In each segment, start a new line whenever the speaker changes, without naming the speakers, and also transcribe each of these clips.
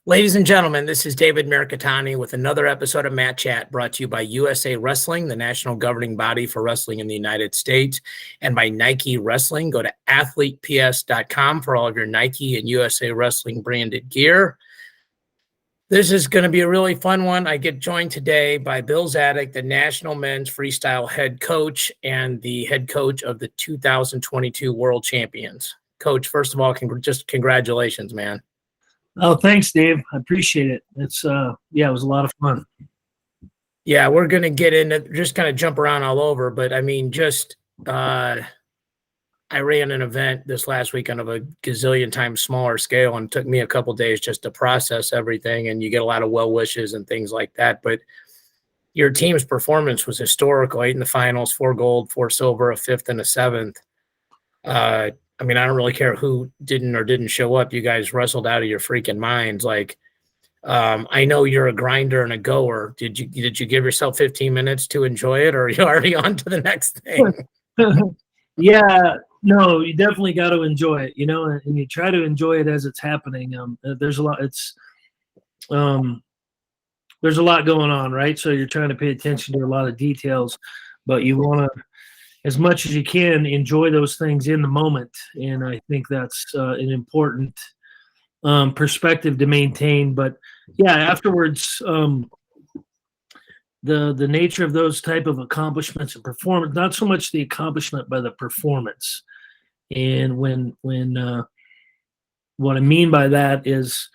Ladies and gentlemen, this is David Mirikitani with another episode of Matt Chat, brought to you by USA Wrestling, the national governing body for wrestling in the United States, and by Nike Wrestling. Go to athleteps.com for all of your Nike and USA Wrestling branded gear. This is going to be a really fun one. I get joined today by Bill Zadick, the national men's freestyle head coach and the head coach of the 2022 World Champions. Coach, first of all, just congratulations, man.
Oh, thanks, Dave. I appreciate it. It was a lot of fun.
Yeah, we're going to get into just kind of jump around all over, but I mean, I ran an event this last weekend of a gazillion times smaller scale, and it took me a couple of days just to process everything, and you get a lot of well wishes and things like that. But your team's performance was historical: 8 in the finals, 4 gold, 4 silver, a 5th and a 7th. I mean, I don't really care who didn't show up. You guys wrestled out of your freaking minds. I know you're a grinder and a goer. Did you give yourself 15 minutes to enjoy it, or are you already on to the next thing?
Yeah, no, you definitely got to enjoy it, and you try to enjoy it as it's happening. There's a lot. There's a lot going on, right? So you're trying to pay attention to a lot of details, but you want to, as much as you can, enjoy those things in the moment. And I think that's an important perspective to maintain. But yeah, afterwards, the nature of those type of accomplishments and performance, not so much the accomplishment, but the performance. And when what I mean by that is,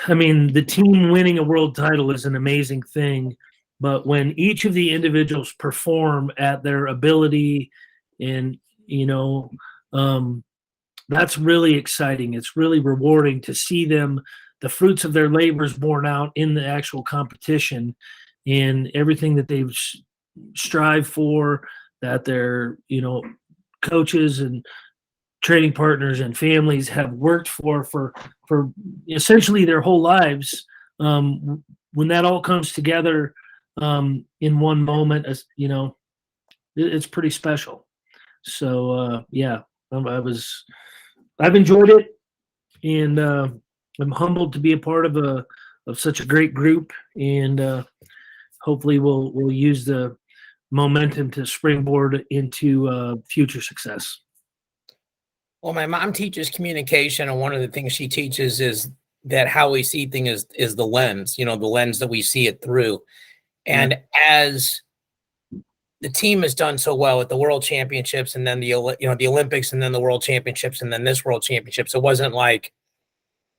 I mean, the team winning a world title is an amazing thing. But when each of the individuals perform at their ability, and that's really exciting. It's really rewarding to see them, the fruits of their labors borne out in the actual competition, and everything that they've strive for, that their coaches and training partners and families have worked for essentially their whole lives. When that all comes together in one moment, it's pretty special. So I've enjoyed it, and I'm humbled to be a part of such a great group, and hopefully we'll use the momentum to springboard into future success.
Well, my mom teaches communication, and one of the things she teaches is that how we see things is the lens, the lens that we see it through. And as the team has done so well at the World Championships, and then the Olympics, and then the World Championships, and then this World Championships, it wasn't like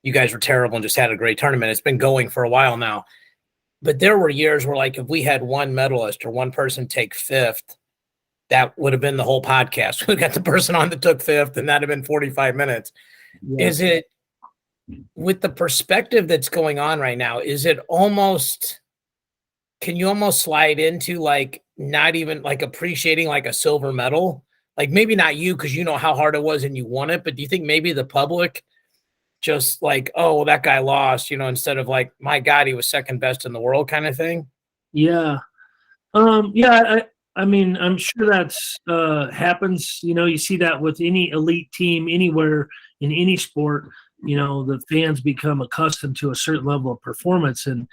you guys were terrible and just had a great tournament. It's been going for a while now. But there were years where, like, if we had one medalist or one person take 5th, that would have been the whole podcast. We got the person on that took 5th, and that'd have been 45 minutes. Yeah. Is it, with the perspective that's going on right now, is it almost, can you almost slide into, like, not even like appreciating like a silver medal? Like, maybe not you, because you know how hard it was and you won it, but do you think maybe the public just like, oh, well, that guy lost, instead of like, my God, he was second best in the world kind of thing?
Yeah. I mean, I'm sure that's happens. You see that with any elite team anywhere in any sport. The fans become accustomed to a certain level of performance, and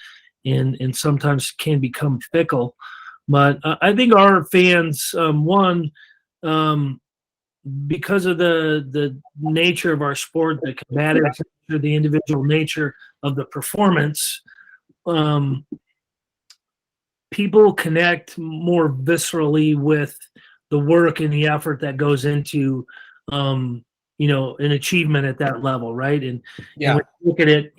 sometimes can become fickle. But I think our fans, because of the nature of our sport, the combative nature, the individual nature of the performance, people connect more viscerally with the work and the effort that goes into an achievement at that level, right? And when you look at it,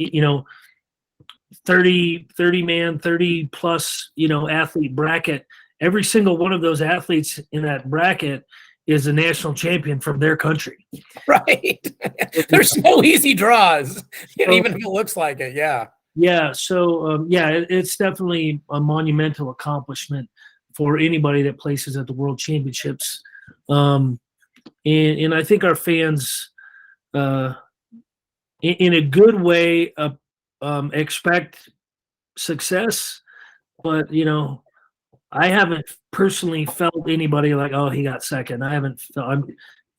30 man, 30 plus, athlete bracket, every single one of those athletes in that bracket is a national champion from their country.
Right. There's no easy draws, even if it looks like it. Yeah.
Yeah. So, it's definitely a monumental accomplishment for anybody that places at the World Championships. And I think our fans, in a good way, expect success, but I haven't personally felt anybody like, oh, he got second. I haven't felt,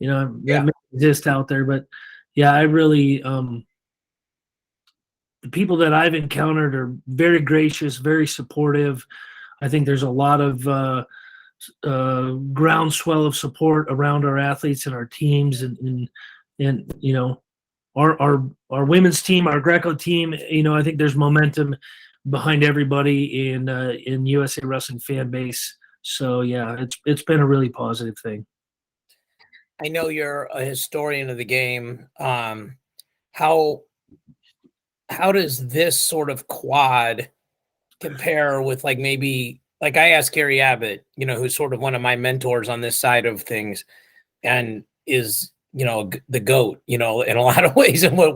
that may exist out there, but yeah, I really the people that I've encountered are very gracious, very supportive. I think there's a lot of groundswell of support around our athletes and our teams, and you know, our women's team, our Greco team. You know, I think there's momentum behind everybody in USA Wrestling fan base. So yeah, it's been a really positive thing.
I know you're a historian of the game. How does this sort of quad compare with, like, maybe, like, I asked Gary Abbott, you know, who's sort of one of my mentors on this side of things, and is, you know, the GOAT, you know, in a lot of ways, and what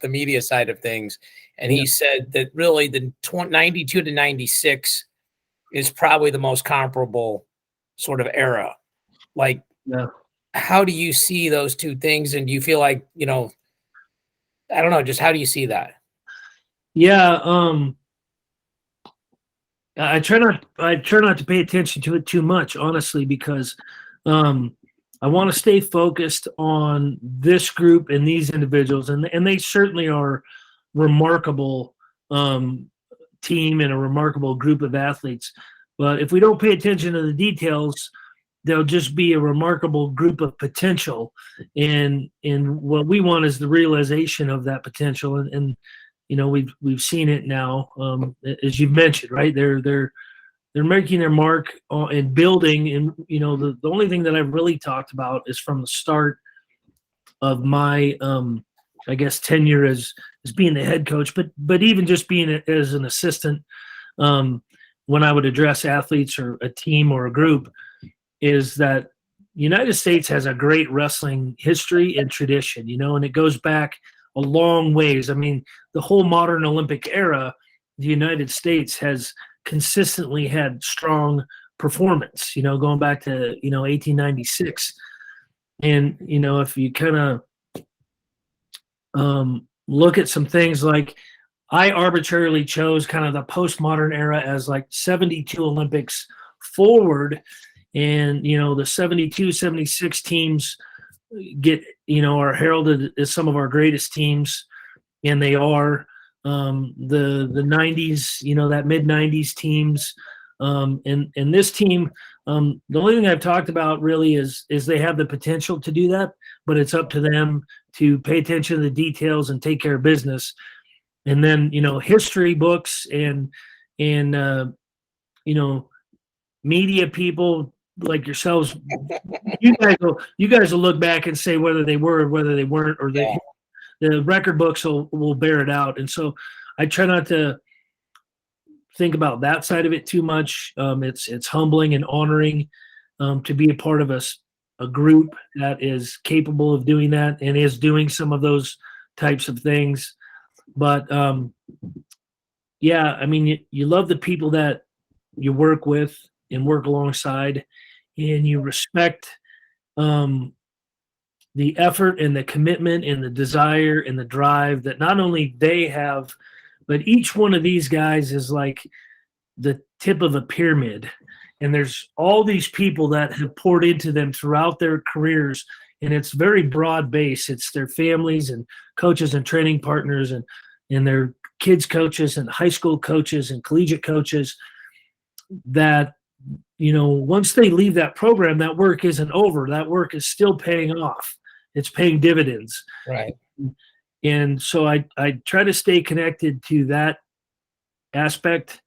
the media side of things. And he said that really the 92 to 96 is probably the most comparable sort of era. Like,
Yeah.
how do you see those two things? And do you feel like, you know, I don't know, just how do you see that?
Yeah, I try not to pay attention to it too much, honestly, because I want to stay focused on this group and these individuals, and they certainly are remarkable team and a remarkable group of athletes. But if we don't pay attention to the details, they'll just be a remarkable group of potential, and what we want is the realization of that potential, and you know, we've seen it now, as you've mentioned, right? They're making their mark in building, and you know, the only thing that I've really talked about is from the start of my I guess tenure as being the head coach, but even just being as an assistant, when I would address athletes or a team or a group, is that United States has a great wrestling history and tradition, you know, and it goes back a long ways. I mean, the whole modern Olympic era, the United States has consistently had strong performance, you know, going back to, you know, 1896. And, you know, if you kind of look at some things, like I arbitrarily chose kind of the postmodern era as like 72 Olympics forward. And, you know, the 72, 76 teams get, you know, are heralded as some of our greatest teams, and they are. The 90s, you know, that mid 90s teams, and this team, the only thing I've talked about really is they have the potential to do that, but it's up to them to pay attention to the details and take care of business. And then, you know, history books and you know, media people like yourselves, you guys will look back and say whether they were or whether they weren't, or the record books will bear it out. And so I try not to think about that side of it too much. It's humbling and honoring to be a part of a group that is capable of doing that and is doing some of those types of things. But yeah, I mean, you love the people that you work with and work alongside, and you respect the effort and the commitment and the desire and the drive that not only they have, but each one of these guys is like the tip of a pyramid. And there's all these people that have poured into them throughout their careers, and it's very broad base. It's their families and coaches and training partners, and their kids coaches and high school coaches and collegiate coaches that, you know, once they leave that program, that work isn't over. That work is still paying off. It's paying dividends.
Right.
And so I try to stay connected to that aspect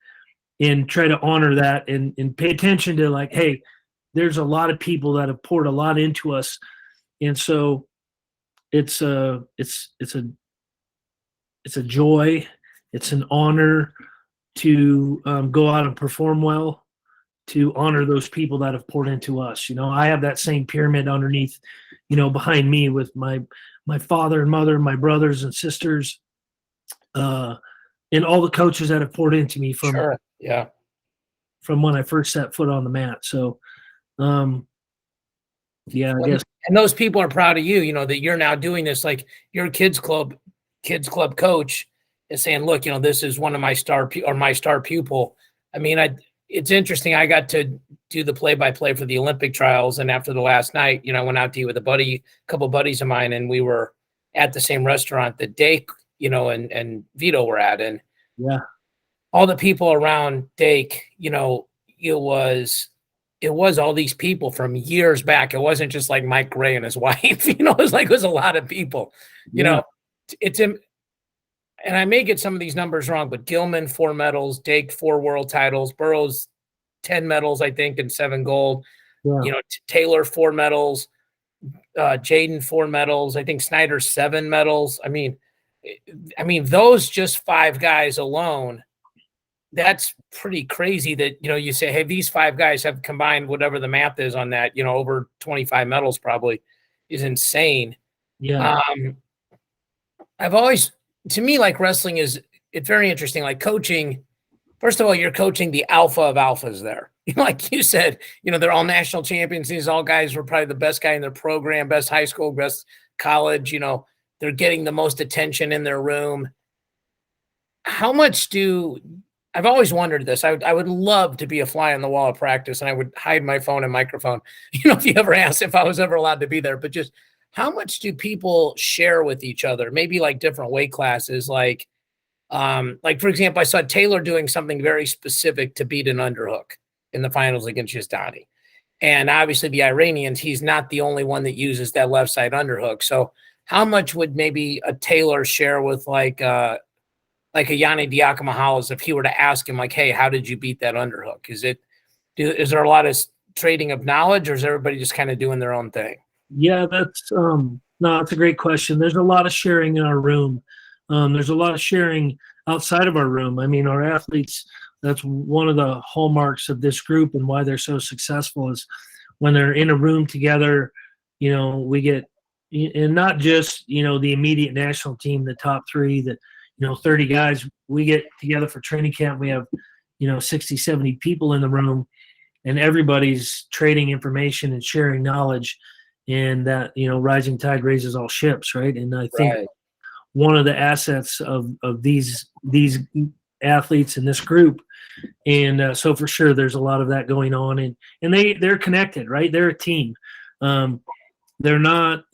and try to honor that, and pay attention to, like, hey, there's a lot of people that have poured a lot into us. And so it's a joy. It's an honor to go out and perform well, to honor those people that have poured into us. You know, I have that same pyramid underneath, you know, behind me with my father and mother, my brothers and sisters, and all the coaches that have poured into me from from when I first set foot on the mat. So, yeah, I guess.
And those people are proud of you, you know, that you're now doing this. Like, your kids club coach is saying, look, you know, this is one of my star pupil. I mean, it's interesting. I got to do the play-by-play for the Olympic trials, and after the last night, you know, I went out to eat with a couple buddies of mine, and we were at the same restaurant that day and Vito were at. And
Yeah.
all the people around Dake, it was all these people from years back. It wasn't just like Mike Gray and his wife, it was a lot of people, it's in, and I may get some of these numbers wrong, but Gilman, 4 medals, Dake, 4 world titles, Burroughs, 10 medals, I think, and 7 gold, Taylor, 4 medals, Jaden, 4 medals. I think Snyder, 7 medals. I mean, those just 5 guys alone, that's pretty crazy that, you say, hey, these 5 guys have combined whatever the math is on that, over 25 medals probably is insane.
Yeah.
I've always, to me, like wrestling it's very interesting. Like coaching, first of all, you're coaching the alpha of alphas there. Like you said, they're all national champions. These all guys were probably the best guy in their program, best high school, best college, they're getting the most attention in their room. How much I've always wondered this. I would love to be a fly on the wall of practice, and I would hide my phone and microphone, if you ever asked if I was ever allowed to be there. But just how much do people share with each other? Maybe like different weight classes, like for example, I saw Taylor doing something very specific to beat an underhook in the finals against Zadick. And obviously the Iranians, he's not the only one that uses that left side underhook. So how much would maybe a Taylor share with like a Yanni Diakomahalis if he were to ask him, like, hey, how did you beat that underhook? Is there a lot of trading of knowledge, or is everybody just kind of doing their own thing?
Yeah, that's a great question. There's a lot of sharing in our room. There's a lot of sharing outside of our room. I mean, our athletes, that's one of the hallmarks of this group and why they're so successful is when they're in a room together, we get, and not just, the immediate national team, the top 3, that, 30 guys, we get together for training camp. We have, 60, 70 people in the room, and everybody's trading information and sharing knowledge, and that, rising tide raises all ships. Right. And I think one of the assets of these athletes in this group, and so for sure there's a lot of that going on, and they're connected, right? They're a team. They're not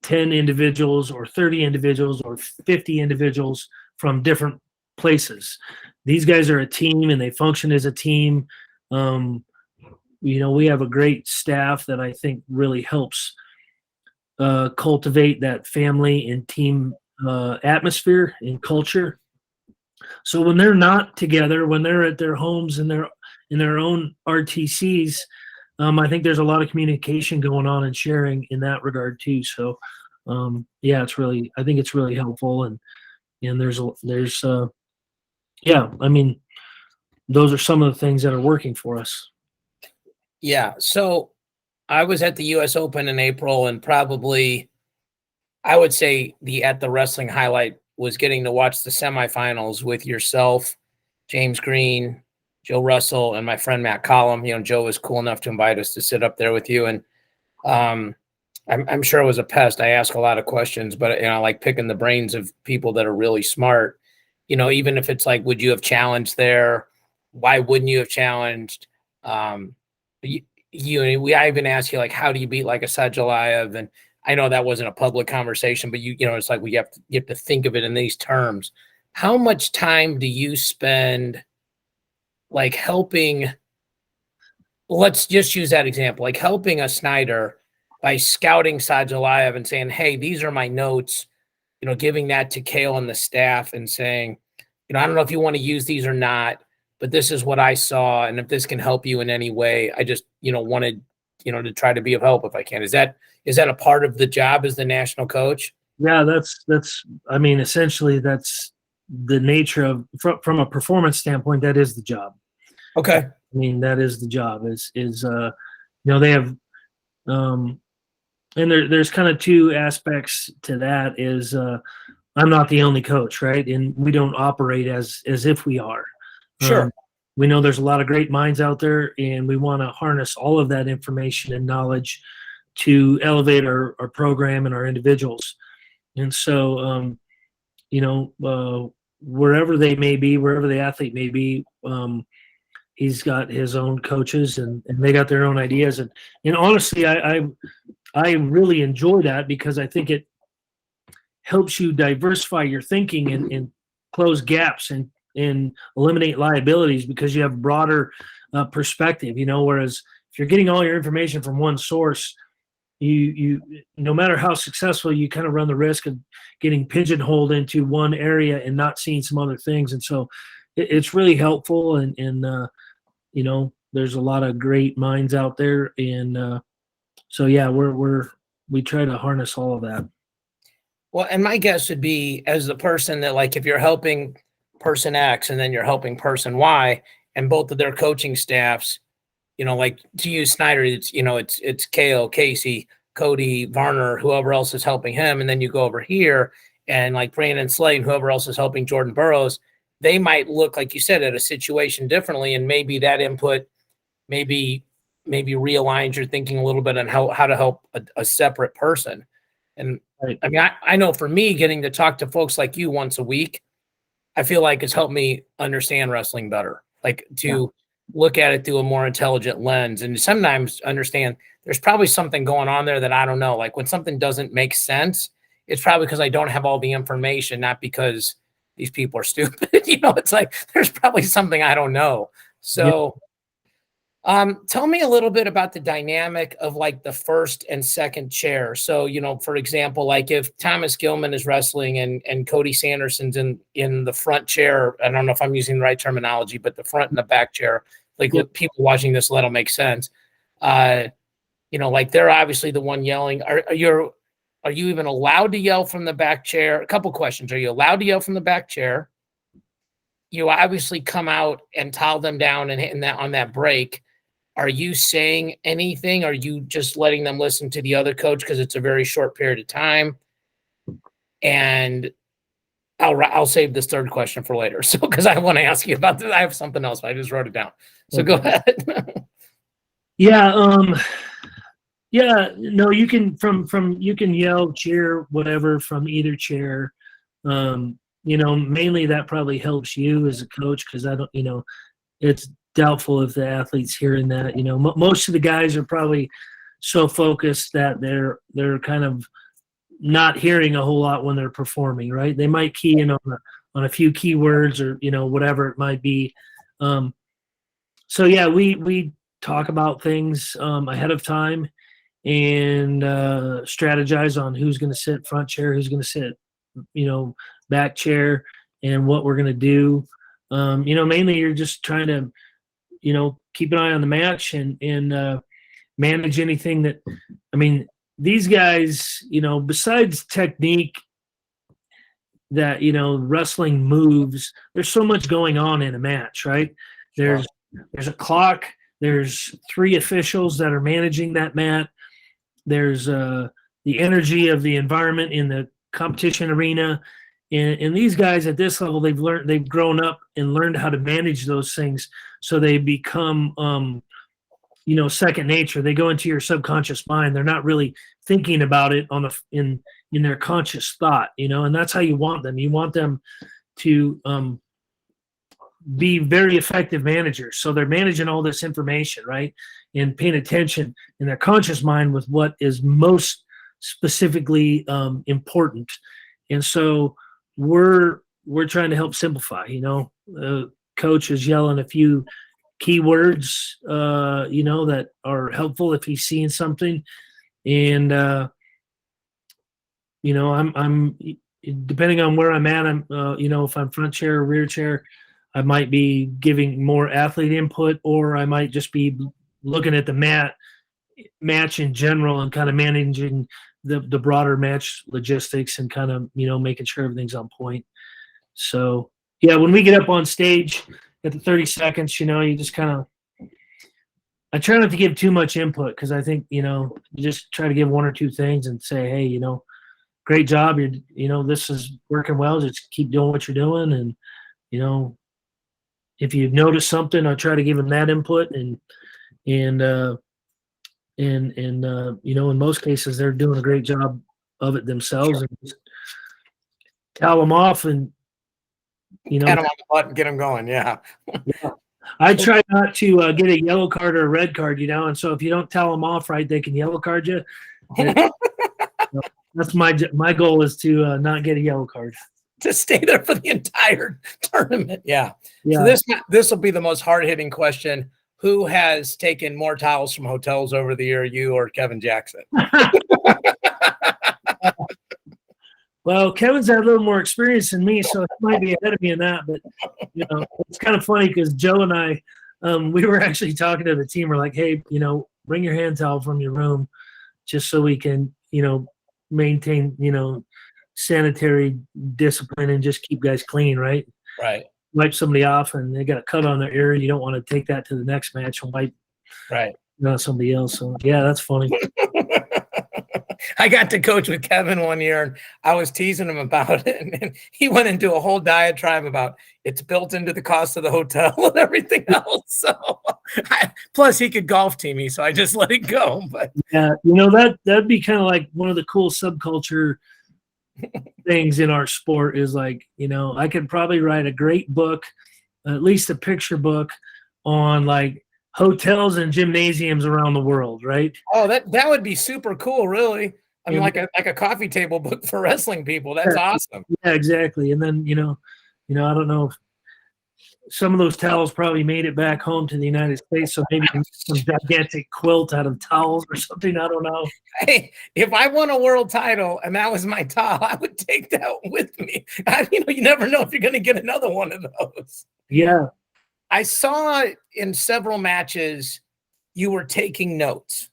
10 individuals or 30 individuals or 50 individuals from different places. These guys are a team, and they function as a team. We have a great staff that I think really helps cultivate that family and team atmosphere and culture. So when they're not together, when they're at their homes and they're in their own RTCs, I think there's a lot of communication going on and sharing in that regard too. So I think it's really helpful, and those are some of the things that are working for us.
Yeah. So I was at the US Open in April, and probably I would say the wrestling highlight was getting to watch the semifinals with yourself, James Green, Joe Russell, and my friend Matt Collum. Joe was cool enough to invite us to sit up there with you. And I'm sure it was a pest. I ask a lot of questions, but I like picking the brains of people that are really smart. Even if it's like, would you have challenged there? Why wouldn't you have challenged? I even asked you, like, how do you beat like a Sajalayev? And I know that wasn't a public conversation, but it's like you have to think of it in these terms. How much time do you spend like helping? Let's just use that example, like helping a Snyder by scouting Sajalayev and saying, hey, these are my notes, giving that to Kale and the staff and saying, I don't know if you want to use these or not, but this is what I saw. And if this can help you in any way, I just, wanted, to try to be of help if I can. Is that a part of the job as the national coach?
Yeah, essentially that's the nature of, from a performance standpoint, that is the job.
Okay.
That is the job they have, and there's kind of 2 aspects to that is, I'm not the only coach, right? And we don't operate as if we are.
Sure.
We know there's a lot of great minds out there, and we want to harness all of that information and knowledge to elevate our program and our individuals. And so, wherever they may be, wherever the athlete may be, he's got his own coaches, and they got their own ideas. And honestly, I really enjoy that, because I think it helps you diversify your thinking and close gaps and eliminate liabilities because you have a broader perspective, whereas if you're getting all your information from one source, you no matter how successful, you kind of run the risk of getting pigeonholed into one area and not seeing some other things. And so it's really helpful. And there's a lot of great minds out there. And so, yeah, we try to harness all of that.
Well, and my guess would be, as the person that, like, if you're helping person X and then you're helping person Y and both of their coaching staffs, like, to use Snyder, it's Kale, Casey, Cody, Varner, whoever else is helping him. And then you go over here and like Brandon Slade, whoever else is helping Jordan Burroughs, they might look, like you said, at a situation differently. And maybe that input maybe realigns your thinking a little bit on how to help a separate person. And
right.
I mean, I know for me, getting to talk to folks like you once a week, I feel like it's helped me understand wrestling better, like to look at it through a more intelligent lens, and sometimes understand there's probably something going on there that I don't know. Like when something doesn't make sense, it's probably because I don't have all the information, not because these people are stupid. It's like there's probably something I don't know. So tell me a little bit about the dynamic of like the first and second chair. So, for example, like if Thomas Gilman is wrestling and Cody Sanderson's in the front chair, I don't know if I'm using the right terminology, but the front and the back chair, like people watching this, that'll make sense. Like they're obviously the one yelling. Are you even allowed to yell from the back chair? A couple questions. Are you allowed to yell from the back chair? You obviously come out and towel them down and that on that break. Are you saying anything? Are you just letting them listen to the other coach because it's a very short period of time? And I'll save this third question for later. So because I want to ask you about this, I have something else. But I just wrote it down. So go ahead.
No, you can you can yell, cheer, whatever from either chair. Mainly that probably helps you as a coach because it's doubtful if the athlete's hearing that. Most of the guys are probably so focused that they're kind of not hearing a whole lot when they're performing, right? They might key in on a few keywords or whatever it might be. We talk about things ahead of time and strategize on who's going to sit front chair, who's going to sit back chair, and what we're going to do. Mainly you're just trying to keep an eye on the match and manage anything that, these guys, besides technique that, wrestling moves, there's so much going on in a match, right? There's a clock, there's 3 officials that are managing that mat. There's the energy of the environment in the competition arena. And these guys at this level, they've grown up and learned how to manage those things. So they become, second nature. They go into your subconscious mind. They're not really thinking about it in their conscious thought, and that's how you want them. You want them to be very effective managers. So they're managing all this information, right? And paying attention in their conscious mind with what is most specifically important. And so we're trying to help simplify. Coach is yelling a few keywords, that are helpful if he's seeing something, and I'm depending on where I'm at. I'm if I'm front chair or rear chair, I might be giving more athlete input, or I might just be looking at the match in general and kind of managing the broader match logistics and kind of, making sure everything's on point. So, when we get up on stage at the 30 seconds, you just kind of, I try not to give too much input because I think, you just try to give 1 or 2 things and say, hey, great job. This is working well. Just keep doing what you're doing. And, if you've noticed something, I'll try to give them that input and in most cases they're doing a great job of it themselves.
Sure.
And just towel them off and
pat them on the butt and get them going. Yeah.
I try not to get a yellow card or a red card, and so if you don't towel them off right, they can yellow card you. That's my goal is to not get a yellow card.
To stay there for the entire tournament. Yeah.
Yeah.
So this will be the most hard-hitting question. Who has taken more towels from hotels over the year, you or Kevin Jackson?
Well, Kevin's had a little more experience than me, so he might be ahead of me in that. But it's kind of funny because Joe and I, we were actually talking to the team. We're like, hey, bring your hand towel from your room, just so we can, maintain, sanitary discipline and just keep guys clean, right?
Right.
Wipe somebody off and they got a cut on their ear. You don't want to take that to the next match and wipe somebody else. So yeah, that's funny.
I got to coach with Kevin one year, and I was teasing him about it, and he went into a whole diatribe about it's built into the cost of the hotel and everything else. So, plus he could golf team me, so I just let it go. But
yeah, that'd be kind of like one of the cool subculture things in our sport is like, I could probably write a great book, at least a picture book on like hotels and gymnasiums around the world, right?
Oh, that would be super cool, really. I mean, like a coffee table book for wrestling people. That's awesome.
Yeah, exactly. And then, I don't know if some of those towels probably made it back home to the United States, so maybe some gigantic quilt out of towels or something. I don't know.
Hey, if I won a world title and that was my towel, I would take that with me. You never know if you're going to get another one of those.
Yeah.
I saw in several matches you were taking notes,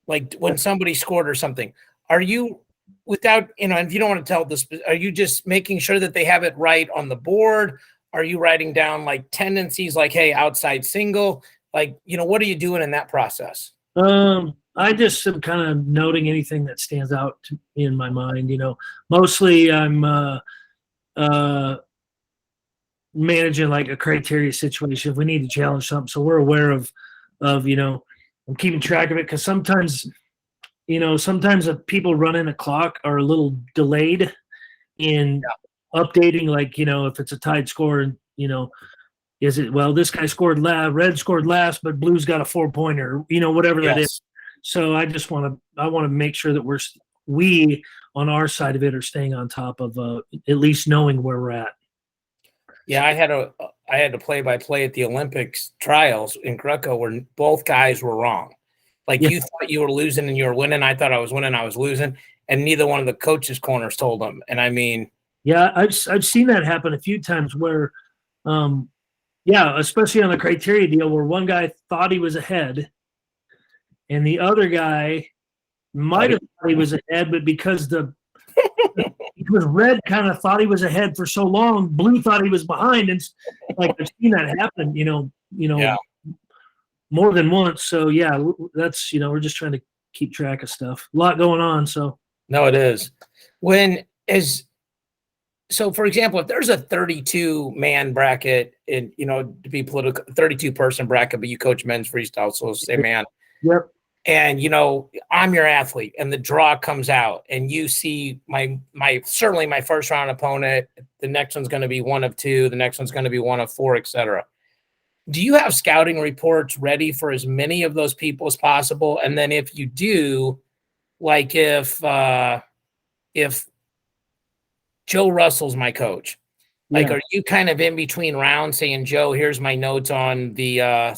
like when somebody scored or something. Are you, without, if you don't want to tell this, are you just making sure that they have it right on the board? Are you writing down like tendencies, like, hey, outside single? Like, what are you doing in that process?
I just am kind of noting anything that stands out in my mind. Mostly I'm managing like a criteria situation if we need to challenge something. So we're aware of I'm keeping track of it because sometimes the people running a clock are a little delayed in updating, like, if it's a tied score and, is it, well, this guy scored last, red scored last, but blue's got a 4-pointer, whatever that is. So I just want to make sure that we on our side of it are staying on top of at least knowing where we're at.
Yeah, I had to play-by-play at the Olympics trials in Greco where both guys were wrong. Like you thought you were losing and you were winning. I thought I was winning, I was losing, and neither one of the coaches' corners told them. And I mean,
yeah, I've seen that happen a few times where, especially on the criteria deal where one guy thought he was ahead, and the other guy might have thought he was ahead, but because red kind of thought he was ahead for so long, blue thought he was behind, and like I've seen that happen, more than once. So yeah, that's we're just trying to keep track of stuff. A lot going on. So
no, it is. So for example, if there's a 32-man bracket, and to be political, 32-person bracket, but you coach men's freestyle, so let's say man.
Yep.
And I'm your athlete, and the draw comes out, and you see certainly my first round opponent. The next one's going to be one of two. The next one's going to be one of four, etc. Do you have scouting reports ready for as many of those people as possible? And then if you do, like if Joe Russell's my coach, like, are you kind of in between rounds saying, Joe, here's my notes on the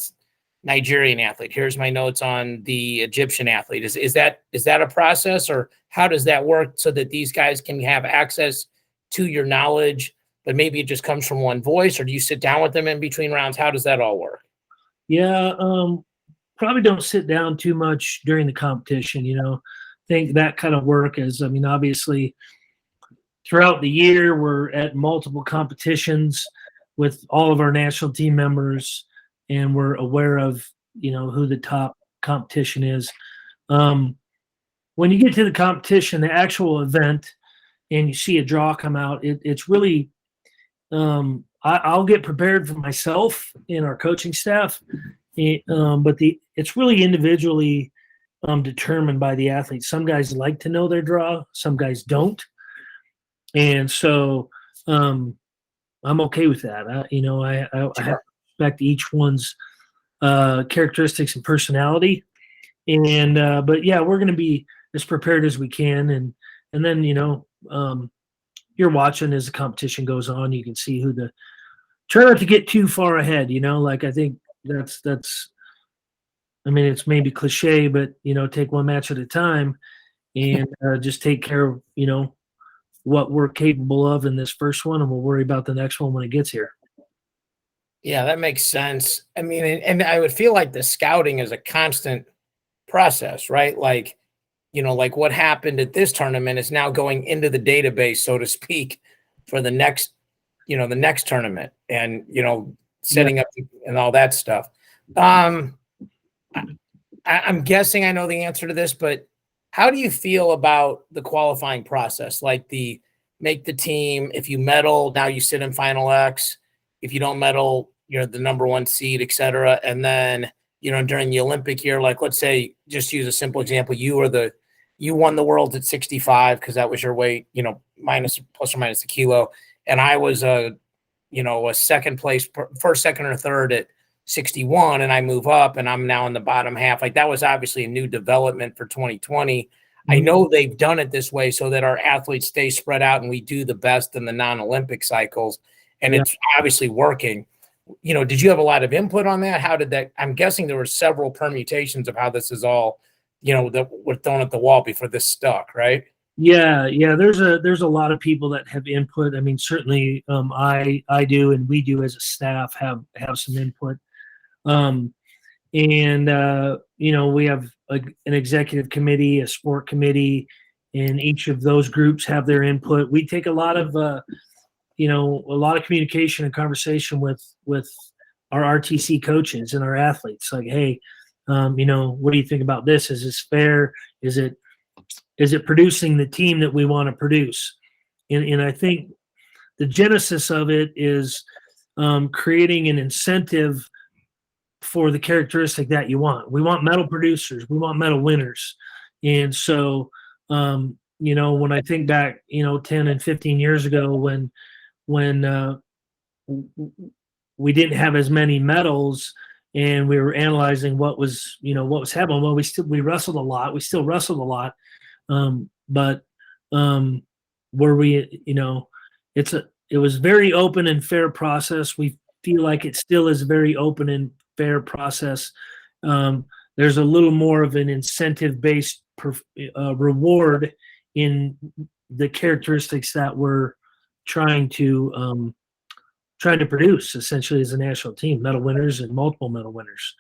Nigerian athlete. Here's my notes on the Egyptian athlete. Is that a process, or how does that work so that these guys can have access to your knowledge, but maybe it just comes from one voice, or do you sit down with them in between rounds? How does that all work?
Yeah, probably don't sit down too much during the competition. Think that kind of work is, obviously throughout the year we're at multiple competitions with all of our national team members, and we're aware of who the top competition is. When you get to the competition, the actual event, and you see a draw come out, it's really I'll get prepared for myself and our coaching staff, but it's really individually determined by the athlete. Some guys like to know their draw, some guys don't, and so I'm okay with that. I have to respect each one's characteristics and personality, and but yeah, we're going to be as prepared as we can, and then you're watching as the competition goes on. You can see who try not to get too far ahead. Like I think that's. I mean, it's maybe cliche, but take one match at a time, and just take care of what we're capable of in this first one, and we'll worry about the next one when it gets here.
Yeah, that makes sense. I mean, and I would feel like the scouting is a constant process, right? Like, like what happened at this tournament is now going into the database, so to speak, for the next, the next tournament, and setting up and all that stuff. I'm guessing I know the answer to this, but how do you feel about the qualifying process? Like the make the team, if you medal, now you sit in final X. If you don't medal, you're the number one seed, et cetera. And then, during the Olympic year, like let's say, just use a simple example, you won the world at 65 because that was your weight, minus plus or minus a kilo. And I was a second place, first, second, or third at 61, and I move up and I'm now in the bottom half. Like that was obviously a new development for 2020. I know they've done it this way so that our athletes stay spread out and we do the best in the non-Olympic cycles. And it's obviously working. Did you have a lot of input on that? How did that, I'm guessing there were several permutations of how this is all, that were thrown at the wall before this stuck, right?
Yeah. There's a lot of people that have input. I mean, certainly I do, and we do as a staff have some input. We have an executive committee, a sport committee, and each of those groups have their input. We take a lot of communication and conversation with our RTC coaches and our athletes. Like, hey, what do you think about this? Is this fair? Is it producing the team that we want to produce? And I think the genesis of it is creating an incentive for the characteristic that you want. We want medal producers. We want medal winners. And so, when I think back, 10 and 15 years ago when we didn't have as many medals and we were analyzing what was happening. Well, we wrestled a lot. We still wrestled a lot. But were we, it was very open and fair process. We feel like it still is a very open and fair process. There's a little more of an incentive-based reward in the characteristics that we're trying to produce, essentially, as a national team, medal winners and multiple medal winners.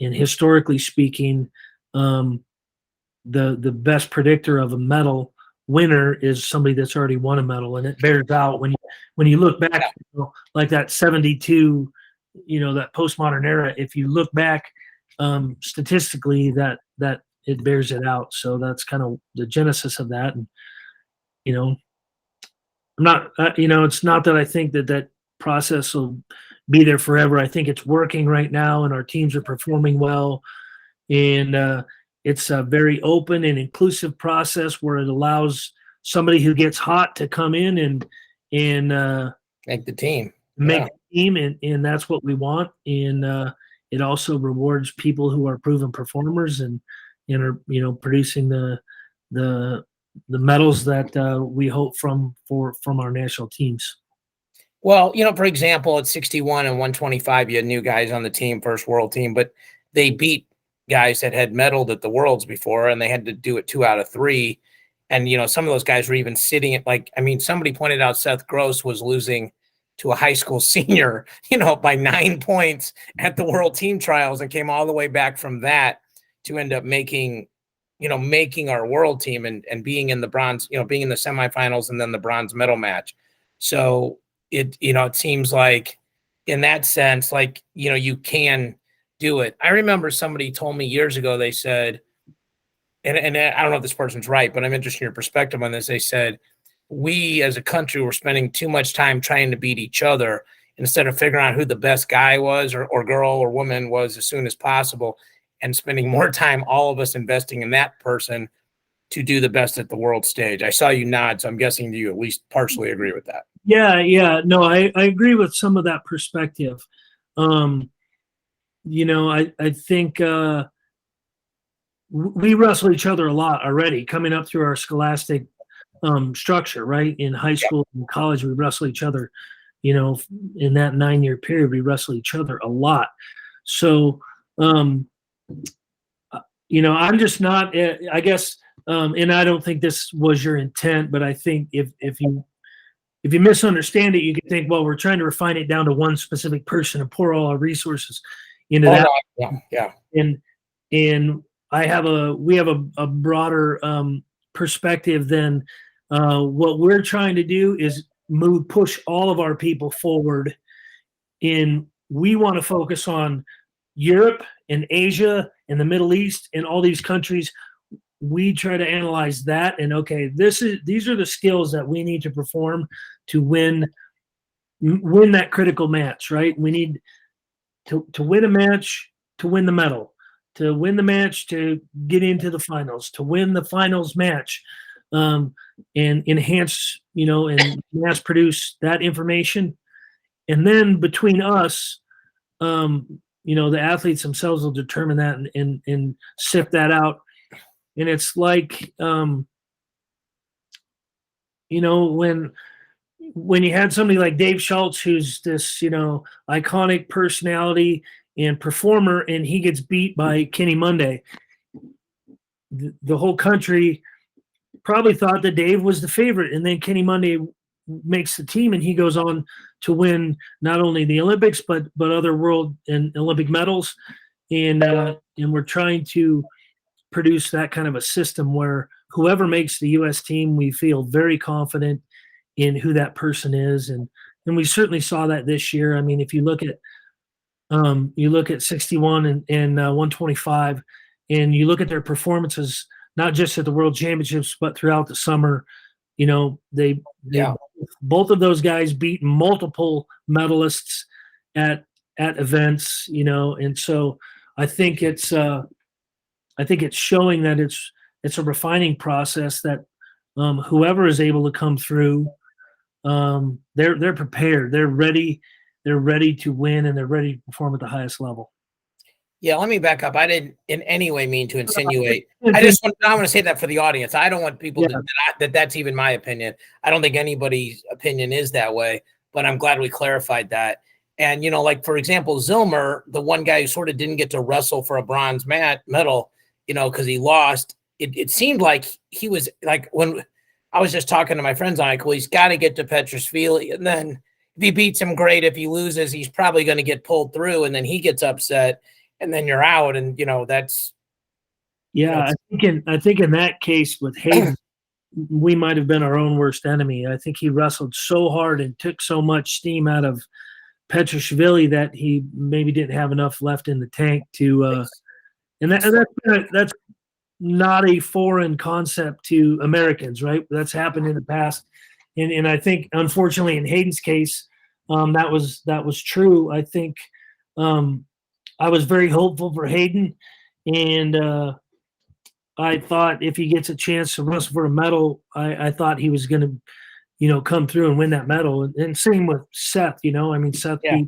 And historically speaking, the best predictor of a medal winner is somebody that's already won a medal, and it bears out when you look back, like that 72, that postmodern era. If you look back statistically, that it bears it out. So that's kind of the genesis of that. And I'm not, it's not that I think that process will be there forever. I think it's working right now, and our teams are performing well, and it's a very open and inclusive process where it allows somebody who gets hot to come in and
make the team.
The team, and that's what we want. And it also rewards people who are proven performers and are producing the medals that we hope from our national teams.
Well, for example, at 61 and 125, you had new guys on the team, first world team, but they beat guys that had medaled at the Worlds before, and they had to do it 2 out of 3. And, some of those guys were even sitting at somebody pointed out Seth Gross was losing to a high school senior, by 9 points at the World Team Trials, and came all the way back from that to end up making our world team and being in the bronze, being in the semifinals and then the bronze medal match. So it seems like in that sense, you can do it. I remember somebody told me years ago, they said, and I don't know if this person's right, but I'm interested in your perspective on this. They said, we as a country were spending too much time trying to beat each other instead of figuring out who the best guy was or girl or woman was as soon as possible, and spending more time, all of us, investing in that person to do the best at the world stage. I saw you nod, so I'm guessing you at least partially agree with that.
Yeah. No, I agree with some of that perspective. I think we wrestle each other a lot already coming up through our scholastic structure, right? In high
Yep.
school and college, we wrestle each other. In that 9-year period, we wrestle each other a lot. So, I'm just not. I guess, and I don't think this was your intent, but I think if you misunderstand it, you could think, well, we're trying to refine it down to one specific person and pour all our resources into that.
No, yeah.
And we have a broader perspective than what we're trying to do is push all of our people forward. We want to focus on Europe and Asia and the Middle East and all these countries. We try to analyze that and okay, these are the skills that we need to perform to win that critical match, right? We need to win a match to win the medal, to win the match to get into the finals, to win the finals match, and enhance, and mass produce that information. And then between us, the athletes themselves will determine that and sift that out. And it's like, when you had somebody like Dave Schultz, who's this, iconic personality and performer, and he gets beat by Kenny Monday, the whole country probably thought that Dave was the favorite. And then Kenny Monday makes the team, and he goes on to win not only the Olympics, but other world and Olympic medals. And we're trying to produce that kind of a system where whoever makes the U.S. team, we feel very confident in who that person is, and we certainly saw that this year. I mean, if you look at 61 and 125, and you look at their performances, not just at the World Championships but throughout the summer, they both of those guys beat multiple medalists at events, and so I think it's showing that it's a refining process that whoever is able to come through, they're prepared, they're ready to win, and they're ready to perform at the highest level.
Yeah, let me back up. I didn't in any way mean to insinuate. I want to say that for the audience. I don't want people to that's even my opinion. I don't think anybody's opinion is that way, but I'm glad we clarified that. And, like, for example, Zilmer, the one guy who sort of didn't get to wrestle for a bronze medal, because he lost, it seemed like he was like, when I was just talking to my friends on it, well, he's got to get to Petrashvili. And then if he beats him, great. If he loses, he's probably going to get pulled through, and then he gets upset, and then you're out. And, that's.
Yeah, I think in that case with Hayden, we might have been our own worst enemy. I think he wrestled so hard and took so much steam out of Petrashvili that he maybe didn't have enough left in the tank to and that's not a foreign concept to Americans, right? That's happened in the past, and I think unfortunately in Hayden's case, that was true. I think I was very hopeful for Hayden, and I thought if he gets a chance to wrestle for a medal, I thought he was going to, come through and win that medal. And same with Seth, Seth beat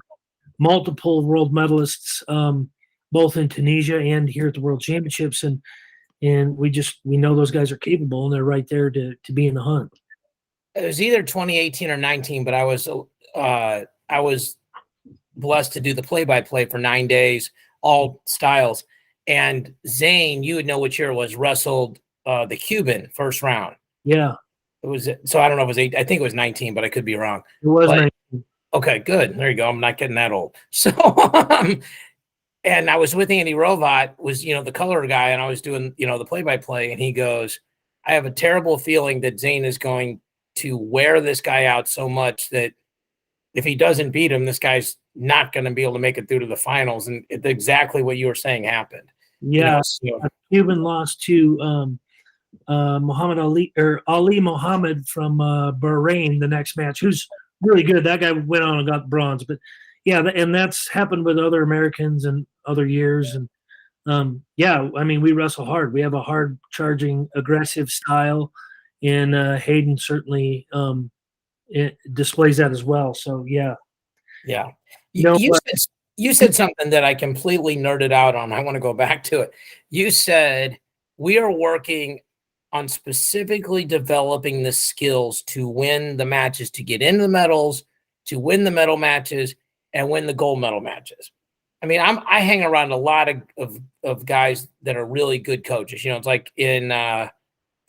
multiple world medalists, both in Tunisia and here at the World Championships. And we know those guys are capable, and they're right there to be in the hunt.
It was either 2018 or 19, but I was blessed to do the play-by-play for 9 days, all styles. And Zane, you would know which year it was, wrestled the Cuban first round.
Yeah.
It was, so I don't know if it was 8, I think it was 19, but I could be wrong.
It was 19.
Okay, good. There you go. I'm not getting that old. So, and I was with Andy Rovat, was, the color guy, and I was doing, the play-by-play, and he goes, I have a terrible feeling that Zane is going to wear this guy out so much that if he doesn't beat him, this guy's not going to be able to make it through to the finals. And it's exactly what you were saying happened.
Yeah. Cuban lost to Muhammad Ali, or Ali Muhammad from Bahrain the next match, who's really good. That guy went on and got bronze. But yeah, and that's happened with other Americans and other years. And we wrestle hard. We have a hard charging, aggressive style, and Hayden certainly it displays that as well. So yeah.
You said something that I completely nerded out on. I want to go back to it. You said we are working on specifically developing the skills to win the matches, to get into the medals, to win the medal matches, and win the gold medal matches. I mean, I hang around a lot of guys that are really good coaches. You know, it's like in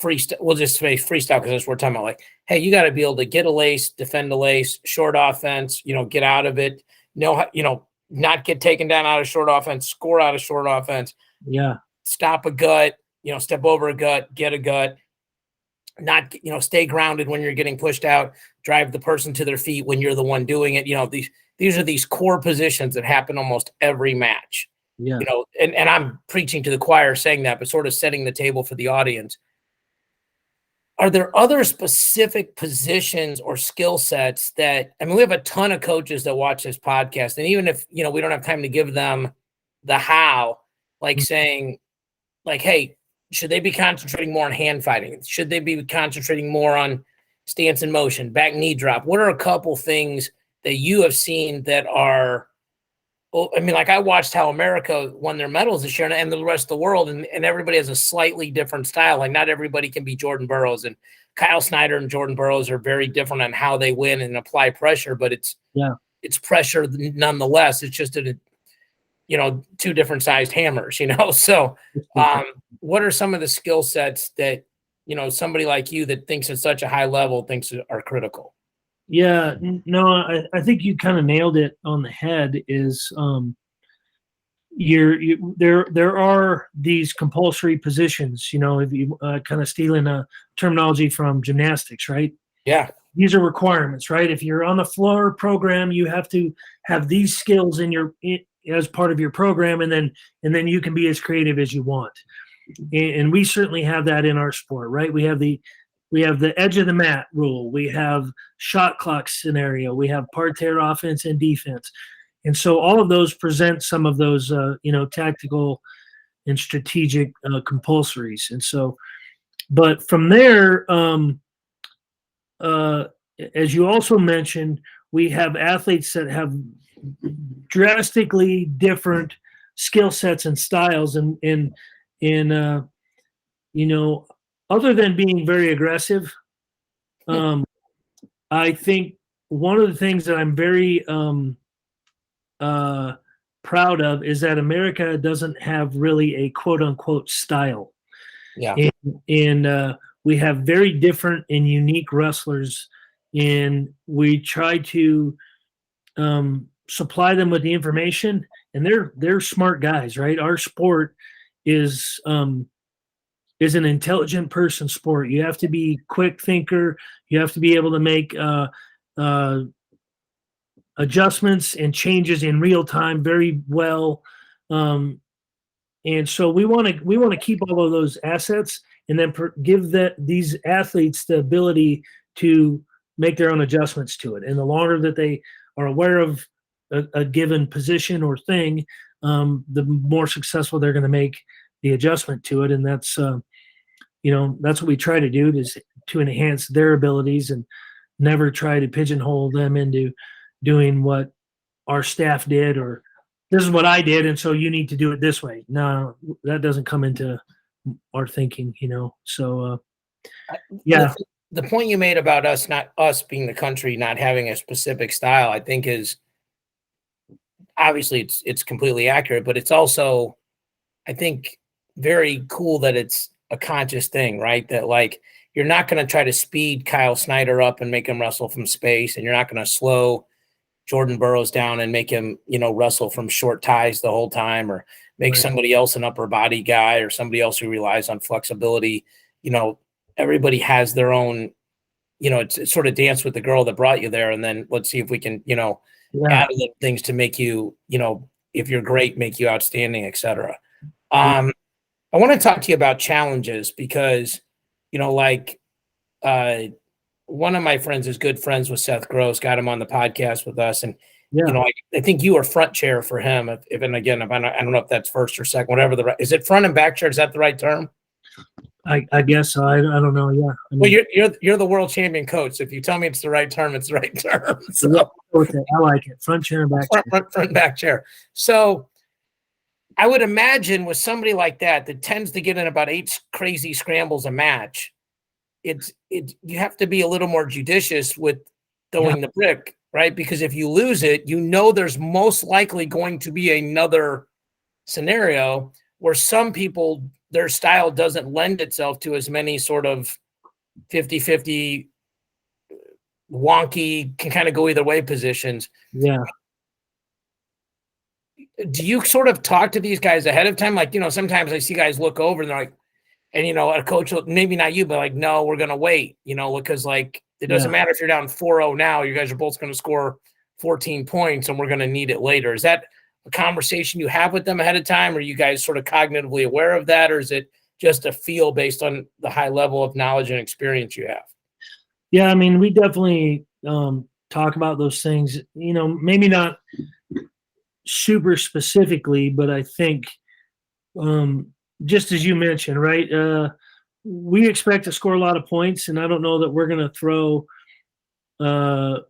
freestyle. We'll just say freestyle because that's what we're talking about. Like, hey, you got to be able to get a lace, defend a lace, short offense. You know, get out of it. Not get taken down out of short offense, score out of short offense.
Yeah.
Stop a gut. You know, step over a gut, get a gut. Not, stay grounded when you're getting pushed out. Drive the person to their feet when you're the one doing it. You know, these are these core positions that happen almost every match.
Yeah.
You know, and I'm preaching to the choir saying that, but sort of setting the table for the audience. Are there other specific positions or skill sets that, I mean, we have a ton of coaches that watch this podcast, and even if, we don't have time to give them the how, like saying, like, hey, should they be concentrating more on hand fighting? Should they be concentrating more on stance and motion, back knee drop? What are a couple things that you have seen that are, I mean, like I watched how America won their medals this year and the rest of the world, and everybody has a slightly different style. Like not everybody can be Jordan Burroughs, and Kyle Snyder and Jordan Burroughs are very different on how they win and apply pressure, but it's pressure nonetheless. It's just two different sized hammers, So what are some of the skill sets that, somebody like you that thinks at such a high level thinks are critical?
Yeah, no, I think you kind of nailed it on the head. Is there are these compulsory positions. If you kind of stealing a terminology from gymnastics, right?
Yeah,
these are requirements, right? If you're on the floor program, you have to have these skills as part of your program, and then you can be as creative as you want. And we certainly have that in our sport, right? We have the edge of the mat rule. We have shot clock scenario. We have parterre offense and defense. And so all of those present some of those, tactical and strategic compulsories. And so, but from there, as you also mentioned, we have athletes that have drastically different skill sets and styles. And other than being very aggressive, I think one of the things that I'm very proud of is that America doesn't have really a quote unquote style.
Yeah.
And we have very different and unique wrestlers, and we try to supply them with the information, and they're smart guys, right? Our sport is an intelligent person sport. You have to be quick thinker. You have to be able to make adjustments and changes in real time very well. And so we want to keep all of those assets, and then give these athletes the ability to make their own adjustments to it. And the longer that they are aware of a given position or thing, the more successful they're going to make the adjustment to it. And that's that's what we try to do, is to enhance their abilities and never try to pigeonhole them into doing what our staff did, or this is what I did, and so you need to do it this way. No, that doesn't come into our thinking, So, yeah.
The point you made about us being the country not having a specific style, I think is obviously it's completely accurate, but it's also, I think, very cool that it's a conscious thing, right? That like you're not going to try to speed Kyle Snyder up and make him wrestle from space, and you're not going to slow Jordan Burroughs down and make him, wrestle from short ties the whole time, or make somebody else an upper body guy, or somebody else who relies on flexibility. Everybody has their own, it's sort of dance with the girl that brought you there. And then let's see if we can, add little things to make you, if you're great, make you outstanding, et cetera. I want to talk to you about challenges because, one of my friends is good friends with Seth Gross, got him on the podcast with us. And, I think you are front chair for him. I don't know if that's first or second, whatever is it front and back chair? Is that the right term?
I guess so. I don't know. Yeah. I
mean, well, you're the world champion coach. So if you tell me it's the right term, it's the right term. So,
okay, I like it. Front chair and back chair.
Front back chair. So I would imagine with somebody like that tends to get in about 8 crazy scrambles a match, you have to be a little more judicious with throwing the brick, right? Because if you lose it, there's most likely going to be another scenario where some people, their style doesn't lend itself to as many sort of 50-50 wonky, can kind of go either way positions.
Yeah.
Do you sort of talk to these guys ahead of time? Like, sometimes I see guys look over and they're like, and a coach, maybe not you, but like, no, we're going to wait, because like, it doesn't matter if you're down 4-0 now, you guys are both going to score 14 points and we're going to need it later. Is that a conversation you have with them ahead of time? Or are you guys sort of cognitively aware of that? Or is it just a feel based on the high level of knowledge and experience you have?
Yeah. I mean, we definitely talk about those things, maybe not super specifically, but I think just as you mentioned, right? We expect to score a lot of points, and I don't know that we're going to throw an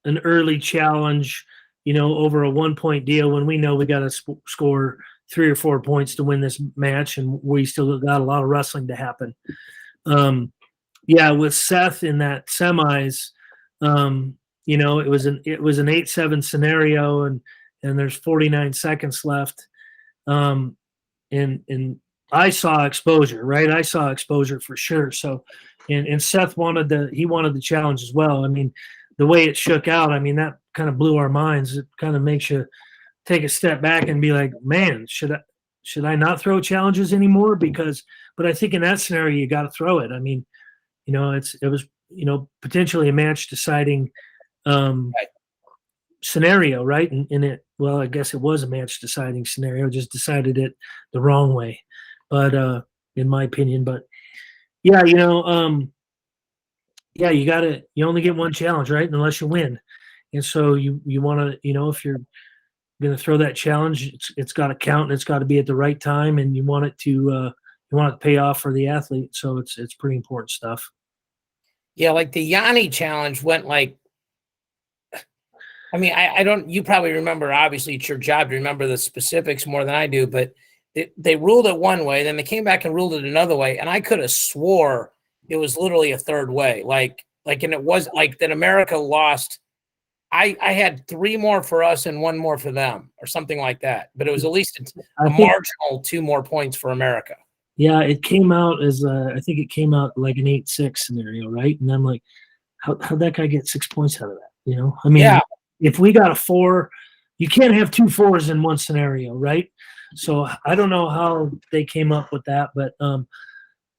early challenge, over a 1-point deal when we know we got to score 3 or 4 points to win this match, and we still got a lot of wrestling to happen. With Seth in that semis, it was an 8-7 scenario, and there's 49 seconds left. And I saw exposure, right? I saw exposure for sure. So, and Seth wanted the challenge as well. I mean, the way it shook out, I mean, that kind of blew our minds. It kind of makes you take a step back and be like, man, should I not throw challenges anymore? But I think in that scenario, you got to throw it. I mean, it was potentially a match deciding scenario, right? And I guess it was a match deciding scenario, just decided it the wrong way. But in my opinion, you only get one challenge, right? Unless you win. And so you want to, if you're going to throw that challenge, it's got to count and it's got to be at the right time, and you want it to pay off for the athlete. So it's pretty important stuff.
Yeah. Like the Yanni challenge went like, I mean, you probably remember, obviously it's your job to remember the specifics more than I do, but they ruled it one way, then they came back and ruled it another way. And I could have swore it was literally a third way. And it was like that America lost. I had 3 more for us and 1 more for them or something like that. But it was at least a marginal 2 more points for America.
Yeah. It came out as I think it came out like an 8-6 scenario. Right. And I'm like, how'd that guy get 6 points out of that? I mean, if we got a 4, you can't have 2 4s in one scenario, right? So I don't know how they came up with that, but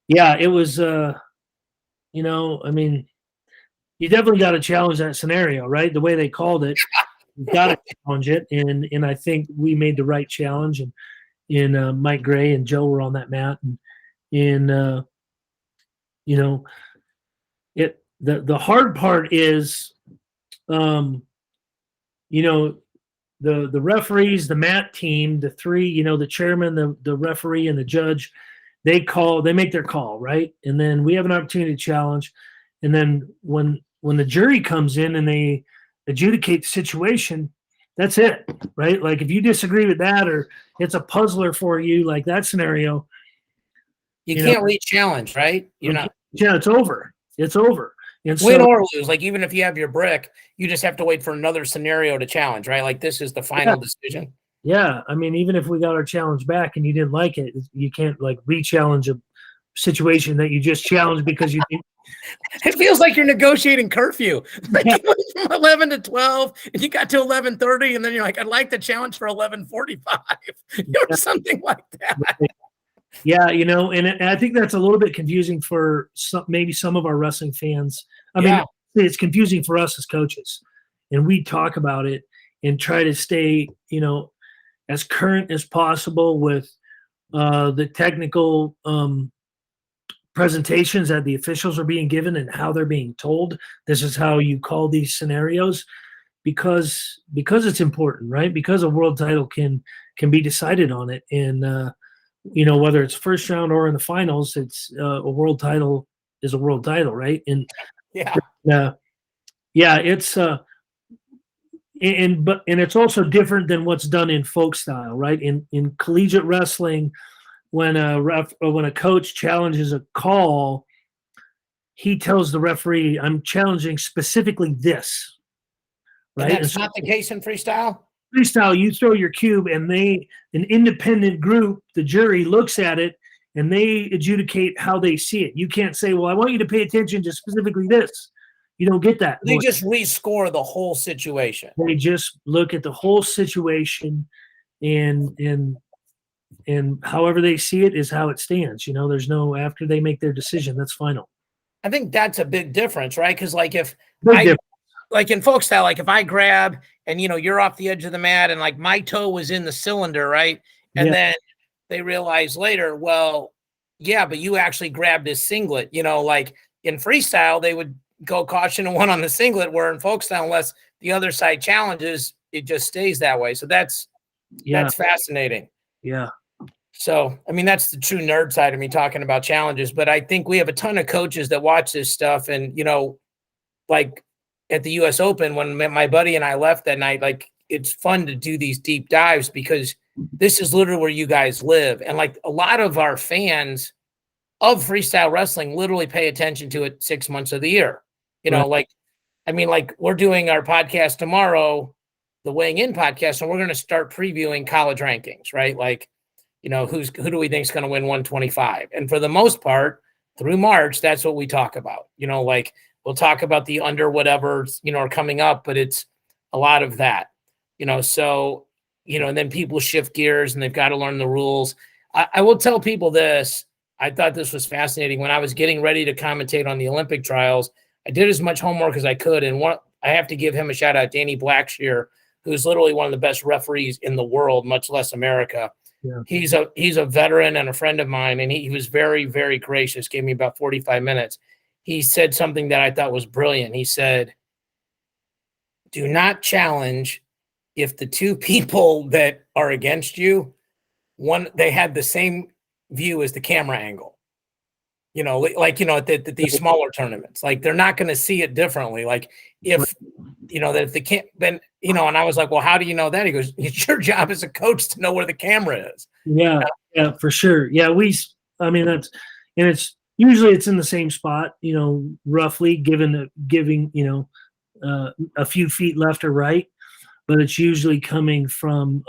it was, I mean, you definitely got to challenge that scenario, right? The way they called it, you got to challenge it, and I think we made the right challenge, and Mike Gray and Joe were on that mat, and the hard part is, the referees, the mat team, the 3, the chairman, the referee, and the judge, they make their call, right? And then we have an opportunity to challenge. And then when the jury comes in and they adjudicate the situation, that's it, right? Like if you disagree with that, or it's a puzzler for you, like that scenario,
you can't re-challenge, right? You're not.
Yeah, it's over. It's over. And
win or lose, like even if you have your brick, you just have to wait for another scenario to challenge, right? Like this is the final decision.
Yeah, I mean, even if we got our challenge back and you didn't like it, you can't like re-challenge a situation that you just challenged because you didn't.
It feels like you're negotiating curfew. Like you went from 11 to 12, and you got to 11:30, and then you're like, "I'd like the challenge for 11:45," or something like that.
Yeah, and I think that's a little bit confusing for maybe some of our wrestling fans. I mean, it's confusing for us as coaches, and we talk about it and try to stay, as current as possible with the technical presentations that the officials are being given and how they're being told. This is how you call these scenarios, because it's important, right? Because a world title can be decided on it, and whether it's first round or in the finals, it's a world title is a world title, right? And it's and it's also different than what's done in folk style, right? In collegiate wrestling, when a coach challenges a call, he tells the referee, "I'm challenging specifically this." Right?
And that's not the case in freestyle?
Freestyle, you throw your cube and an independent group, the jury, looks at it and they adjudicate how they see it. You can't say, well, I want you to pay attention to specifically this. You don't get that.
They just rescore the whole situation.
They just look at the whole situation, and however they see it is how it stands. There's no, after they make their decision, that's final.
I think that's a big difference, right? Because like like in folk style, like if I grab and you're off the edge of the mat and like my toe was in the cylinder, right? And then they realize later, well, yeah, but you actually grabbed his singlet. Like in freestyle, they would go caution and one on the singlet, where in folk style, unless the other side challenges, it just stays that way. So that's fascinating.
Yeah.
So, I mean, that's the true nerd side of me talking about challenges, but I think we have a ton of coaches that watch this stuff. And, like at the US Open, when my buddy and I left that night, like it's fun to do these deep dives because this is literally where you guys live. And like a lot of our fans of freestyle wrestling literally pay attention to it 6 months of the year. Like we're doing our podcast tomorrow, the Weighing In podcast, and we're going to start previewing college rankings, right? Like, who do we think is going to win 125? And for the most part, through March, that's what we talk about. Like we'll talk about the under whatever, are coming up, but it's a lot of that, so, and then people shift gears and they've got to learn the rules. I will tell people this. I thought this was fascinating. When I was getting ready to commentate on the Olympic trials, I did as much homework as I could. And I have to give him a shout out, Danny Blackshear, who's literally one of the best referees in the world, much less America. Yeah. He's a veteran and a friend of mine, and he was very, very gracious, gave me about 45 minutes. He said something that I thought was brilliant. He said, do not challenge if the two people that are against you, they had the same view as the camera angle. At these smaller tournaments, like they're not going to see it differently. Like if they can't, then and I was like, well, how do you know that? He goes, it's your job as a coach to know where the camera is.
Yeah, for sure. Yeah, it's usually it's in the same spot, roughly giving a few feet left or right, but it's usually coming from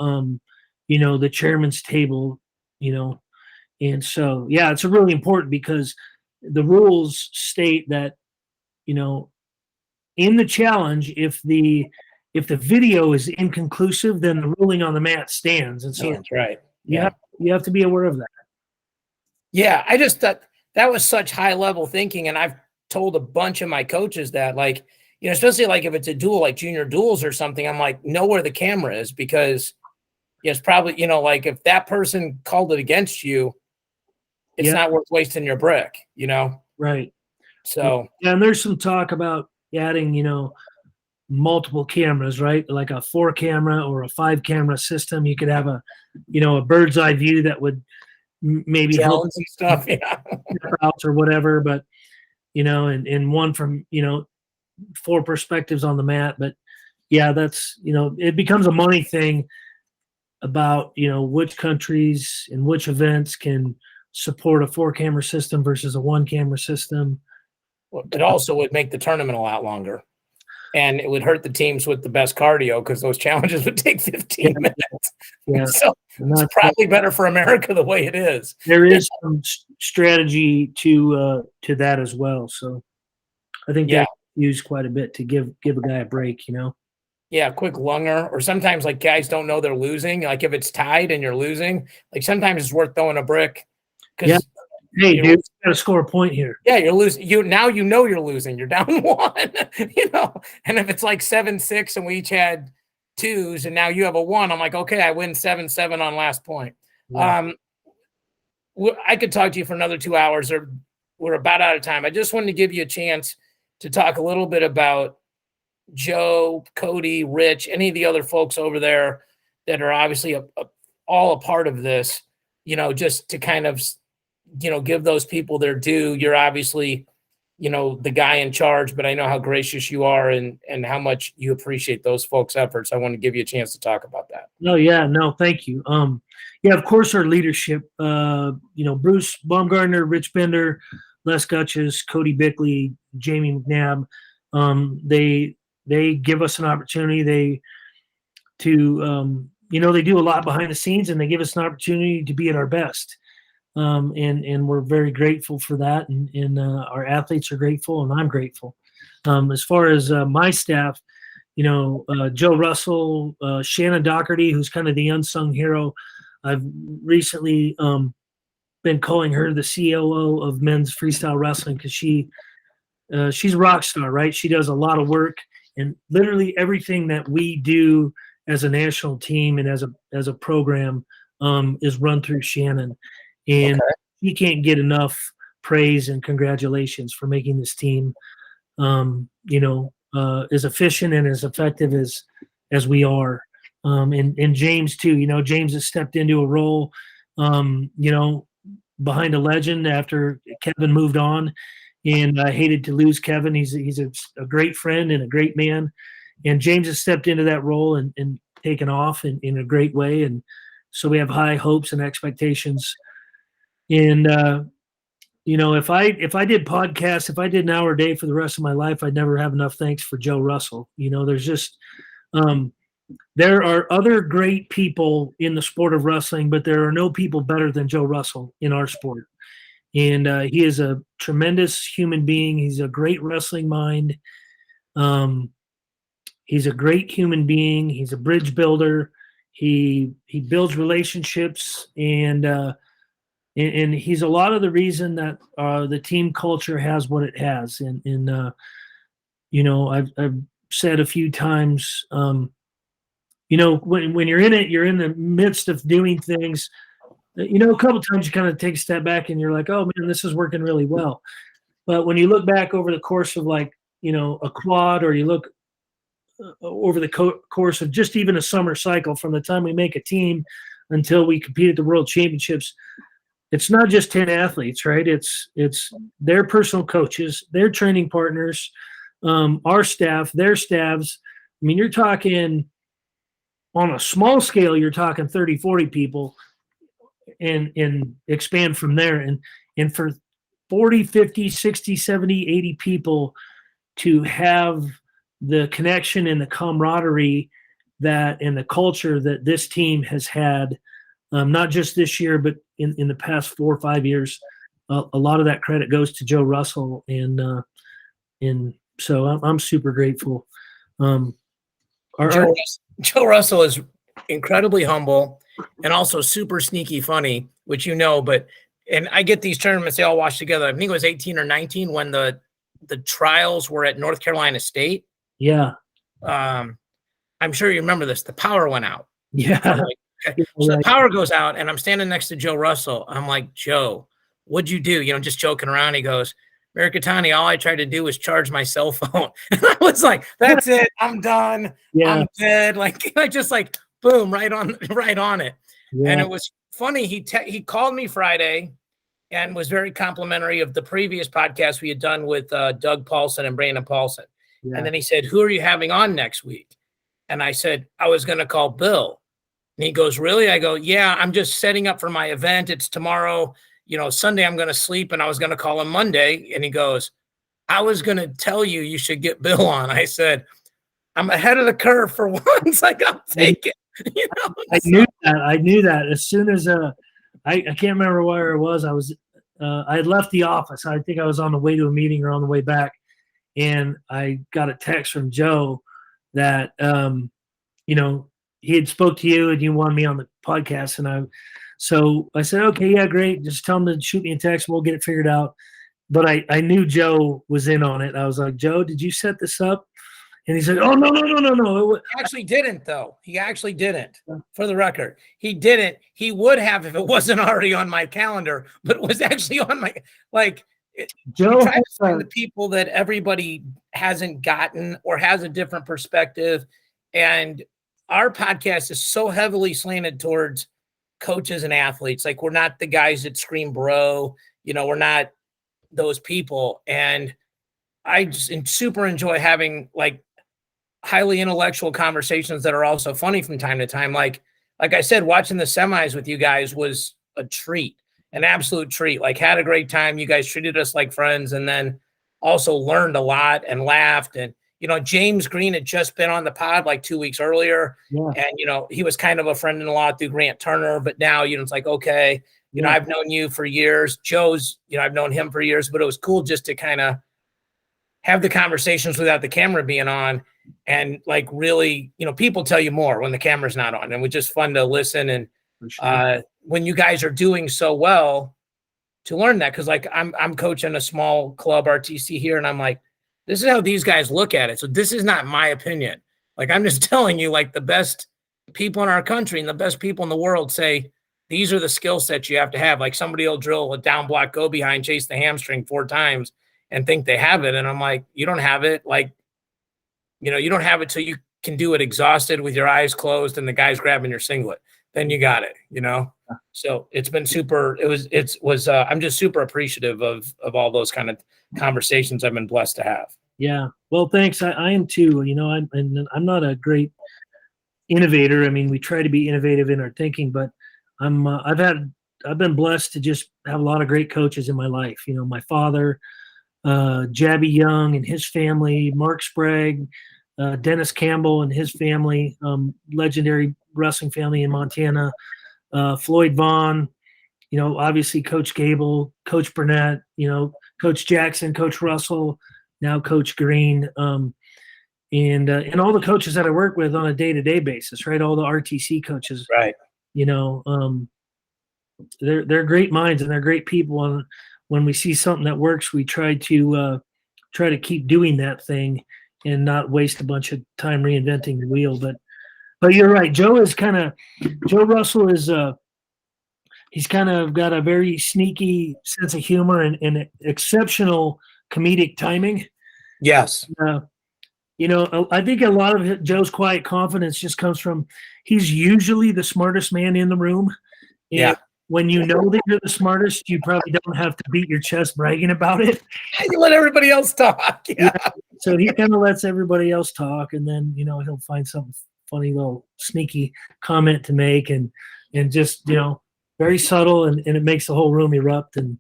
the chairman's table, and so, yeah, it's really important because the rules state that, in the challenge, if the video is inconclusive, then the ruling on the mat stands. And so
that's right.
You have to be aware of that.
Yeah, I just thought that was such high level thinking. And I've told a bunch of my coaches that, like, especially like if it's a duel, like junior duels or something, I'm like, know where the camera is, because it's probably, like if that person called it against you, it's not worth wasting your brick,
Right.
So
and there's some talk about adding, multiple cameras, right? Like a 4-camera or a 5-camera system. You could have a bird's eye view that would maybe help
and stuff,
out or whatever. But and one from 4 perspectives on the mat. But yeah, that's it becomes a money thing about which countries and which events can support a 4-camera system versus a 1-camera system.
Well, it also would make the tournament a lot longer, and it would hurt the teams with the best cardio because those challenges would take 15 minutes. Yeah. So it's probably better for America the way it is.
There is some strategy to that as well. So I think they use quite a bit to give a guy a break,
Yeah, quick lunger, or sometimes like guys don't know they're losing. Like if it's tied and you're losing, like sometimes it's worth throwing a brick.
Yeah. Hey, dude, you got to score a point here.
Yeah, you're losing. Now you're losing. You're down 1. And if it's like 7-6 and we each had 2s, and now you have a 1, I'm like, okay, I win 7-7 on last point. Yeah. I could talk to you for another 2 hours, or we're about out of time. I just wanted to give you a chance to talk a little bit about Joe, Cody, Rich, any of the other folks over there that are obviously all a part of this, just to kind of, give those people their due. You're obviously, the guy in charge, but I know how gracious you are and how much you appreciate those folks' efforts. I want to give you a chance to talk about that.
No, yeah, no, thank you. Yeah, of course, our leadership. Bruce Baumgartner, Rich Bender, Les Gutches, Cody Bickley, Jamie McNabb. They give us an opportunity. They do a lot behind the scenes, and they give us an opportunity to be at our best. And we're very grateful for that, and our athletes are grateful, and I'm grateful. As far as my staff, Joe Russell, Shannon Doherty, who's kind of the unsung hero. I've recently been calling her the COO of men's freestyle wrestling because she's a rock star, right? She does a lot of work, and literally everything that we do as a national team and as a program is run through Shannon. And he can't get enough praise and congratulations for making this team, as efficient and as effective as we are. And James too. James has stepped into a role, behind a legend after Kevin moved on, and I hated to lose Kevin. He's a great friend and a great man, and James has stepped into that role and taken off in a great way. And so we have high hopes and expectations. And if I did podcasts, if I did an hour a day for the rest of my life, I'd never have enough thanks for Joe Russell. There's just there are other great people in the sport of wrestling, but there are no people better than Joe Russell in our sport. And he is a tremendous human being. He's a great wrestling mind. He's a great human being. He's a bridge builder. He builds relationships, and he's a lot of the reason that the team culture has what it has. And I've said a few times, when you're in it, you're in the midst of doing things. A couple of times you kind of take a step back and you're like, oh man, this is working really well. But when you look back over the course of a quad, or you look over the course of just even a summer cycle, from the time we make a team until we compete at the World Championships, it's not just 10 athletes, right? It's their personal coaches, their training partners, our staff, their staffs. I mean, you're talking on a small scale, you're talking 30, 40 people, and expand from there. And for 40, 50, 60, 70, 80 people to have the connection and the camaraderie and the culture that this team has had, not just this year, but in the past 4 or 5 years, a lot of that credit goes to Joe Russell. And so I'm super grateful.
Joe Russell is incredibly humble and also super sneaky funny, which and I get these tournaments, they all watch together. I think it was 18 or 19 when the trials were at North Carolina State.
Yeah.
I'm sure you remember this. The power went out.
Yeah.
So the power goes out, and I'm standing next to Joe Russell. I'm like, Joe, what'd you do? Just joking around. He goes, Mirikitani, all I tried to do was charge my cell phone. And I was like, that's it. I'm done. Yeah. I'm dead. I just boom, right on it. Yeah. And it was funny. He called me Friday and was very complimentary of the previous podcast we had done with Doug Paulson and Brandon Paulson. Yeah. And then he said, who are you having on next week? And I said, I was going to call Bill. And he goes, really? I go, yeah, I'm just setting up for my event. It's tomorrow. Sunday I'm going to sleep, and I was going to call him Monday. And he goes, I was going to tell you should get Bill on. I said, I'm ahead of the curve for once. I'll take it.
I knew that as soon as I can't remember where it was. I had left the office. I think I was on the way to a meeting or on the way back, and I got a text from Joe that he had spoke to you and you wanted me on the podcast. So I said, okay, yeah, great. Just tell him to shoot me a text. We'll get it figured out. But I knew Joe was in on it. I was like, Joe, did you set this up? And he said, oh, no.
He actually didn't, though. He actually didn't, for the record. He didn't. He would have if it wasn't already on my calendar, but it was actually on my, Joe try to find the people that everybody hasn't gotten or has a different perspective. And our podcast is so heavily slanted towards coaches and athletes. We're not the guys that scream bro, we're not those people. And I just super enjoy having like highly intellectual conversations that are also funny from time to time. Like I said, watching the semis with you guys was a treat, an absolute treat. Like had a great time. You guys treated us like friends, and then also learned a lot and laughed. And James Green had just been on the pod like 2 weeks earlier,
Yeah.
and he was kind of a friend-in-law through Grant Turner. But now it's like, okay, I've known you for years. Joe's, I've known him for years. But it was cool just to kind of have the conversations without the camera being on, and like really, people tell you more when the camera's not on, and it was just fun to listen. And when you guys are doing so well, to learn that, because like I'm coaching a small club RTC here, and I'm like, this is how these guys look at it. So this is not my opinion. Like I'm just telling you, like the best people in our country and the best people in the world say these are the skill sets you have to have. Like somebody will drill a down block, go behind, chase the hamstring 4 times, and think they have it. And I'm like, you don't have it. Like, you don't have it till you can do it exhausted with your eyes closed and the guy's grabbing your singlet. Then you got it, So it's been super. I'm just super appreciative of all those kind of conversations I've been blessed to have.
Yeah. Well, thanks. I am too. I'm not a great innovator. I mean, we try to be innovative in our thinking, but I've been blessed to just have a lot of great coaches in my life. My father, Jabby Young and his family, Mark Sprague, Dennis Campbell and his family, legendary wrestling family in Montana, Floyd Vaughn, obviously Coach Gable, Coach Burnett, Coach Jackson, Coach Russell, now Coach Green, and all the coaches that I work with on a day-to-day basis, right? All the RTC coaches,
right?
They're great minds and they're great people. And when we see something that works, we try to keep doing that thing and not waste a bunch of time reinventing the wheel. But you're right. Joe Russell is he's kind of got a very sneaky sense of humor and exceptional comedic timing.
Yes.
I think a lot of Joe's quiet confidence just comes from he's usually the smartest man in the room. And
yeah.
When that you're the smartest, you probably don't have to beat your chest bragging about it.
You let everybody else talk. Yeah.
So he kind of lets everybody else talk, and then he'll find some funny little sneaky comment to make, and just very subtle, and it makes the whole room erupt. And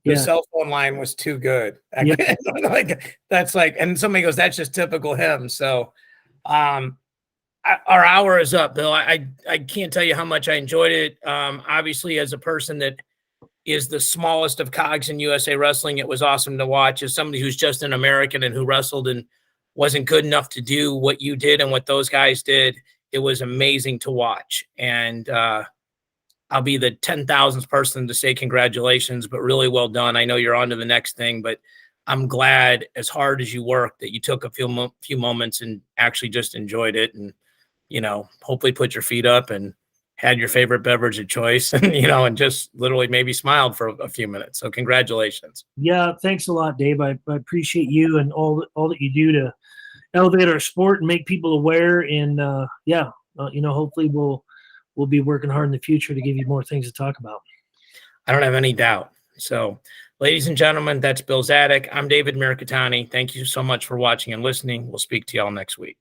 the cell phone line was too good. Like that's like, and somebody goes, that's just typical him. So, our hour is up, Bill. I can't tell you how much I enjoyed it. Obviously, as a person that is the smallest of cogs in USA wrestling, it was awesome to watch. As somebody who's just an American and who wrestled and wasn't good enough to do what you did and what those guys did, it was amazing to watch. And I'll be the 10,000th person to say congratulations, but really well done. I know you're on to the next thing, but I'm glad, as hard as you worked, that you took a few moments and actually just enjoyed it, and hopefully put your feet up and had your favorite beverage of choice, and and just literally maybe smiled for a few minutes. So congratulations.
Yeah, thanks a lot, Dave. I appreciate you and all that you do to elevate our sport and make people aware. And hopefully we'll be working hard in the future to give you more things to talk about.
I don't have any doubt. So, ladies and gentlemen, that's Bill Zadick. I'm David Mirikitani. Thank you so much for watching and listening. We'll speak to y'all next week.